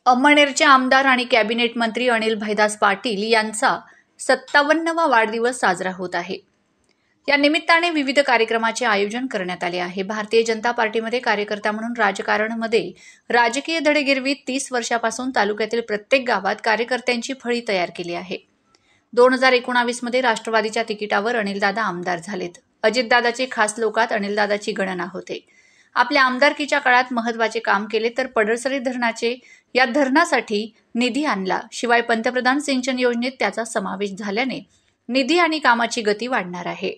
अंमळनेरचे आमदार आणि कॅबिनेट मंत्री अनिल भाईदास पाटील यांचा 57वा वाढदिवस साजरा होत आहे। या निमित्ताने विविध कार्यक्रमाचे आयोजन करण्यात आले आहे। भारतीय जनता पार्टीमध्ये कार्यकर्ता म्हणून राजकारणामध्ये राजकीय धडे गिरवीत 30 वर्षापासून तालुक्यातील प्रत्येक गावात कार्यकर्त्यांची फळी तयार केली आहे। 2019 मध्ये राष्ट्रवादीच्या तिकिटावर अनिलदादा आमदार झालेत। अजितदादाचे खास लोकात अनिलदादाची गणना होते। आपल्या आमदारकीच्या काळात महत्त्वाचे काम केले तर पडळसरी धरणाचे या धरणासाठी निधी आणला। शिवाय पंतप्रधान सिंचन योजनेत त्याचा समावेश झाल्याने निधी आणि कामाची गती वाढणार आहे।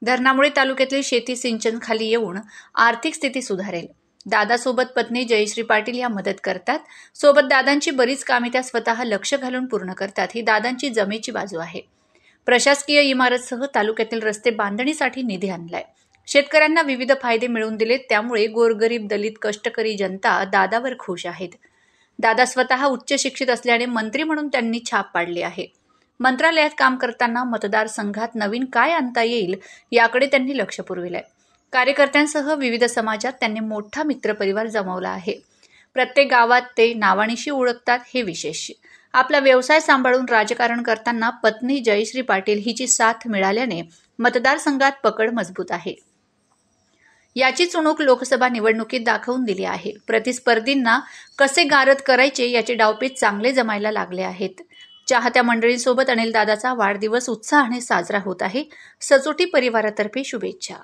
धरणामुळे तालुक्यातील शेती सिंचन खाली येऊन आर्थिक स्थिती सुधारेल। दादासोबत पत्नी जयश्री पाटील या मदत करतात। सोबत दादांची बरीच कामे त्या स्वतः लक्ष घालून पूर्ण करतात। ही दादांची जमेची बाजू आहे। प्रशासकीय इमारतसह तालुक्यातील रस्ते बांधणीसाठी निधी आणलाय। शेतकऱ्यांना विविध फायदे मिळवून दिलेत। त्यामुळे गोरगरीब दलित कष्टकरी जनता दादावर खुश आहेत। दादा स्वतः उच्च शिक्षित असल्याने मंत्री म्हणून त्यांनी छाप पाडली आहे। मंत्रालयात काम करताना मतदारसंघात नवीन काय आणता येईल याकडे त्यांनी लक्ष पुरविलंय। कार्यकर्त्यांसह विविध समाजात त्यांनी मोठा मित्रपरिवार जमवला आहे। प्रत्येक गावात ते नावानिशी ओळखतात हे विशेष। आपला व्यवसाय सांभाळून राजकारण करताना पत्नी जयश्री पाटील हिची साथ मिळाल्याने मतदारसंघात पकड मजबूत आहे। याची चुणूक लोकसभा निवडणुकीत दाखवून दिली आहे। प्रतिस्पर्धींना कसे गारद करायचे याचे डावपेच चांगले जमायला लागले आहेत। चाहत्या मंडळींसोबत अनिलदादाचा वाढदिवस उत्साहाने साजरा होत आहे। सचोटी परिवारातर्फे शुभेच्छा।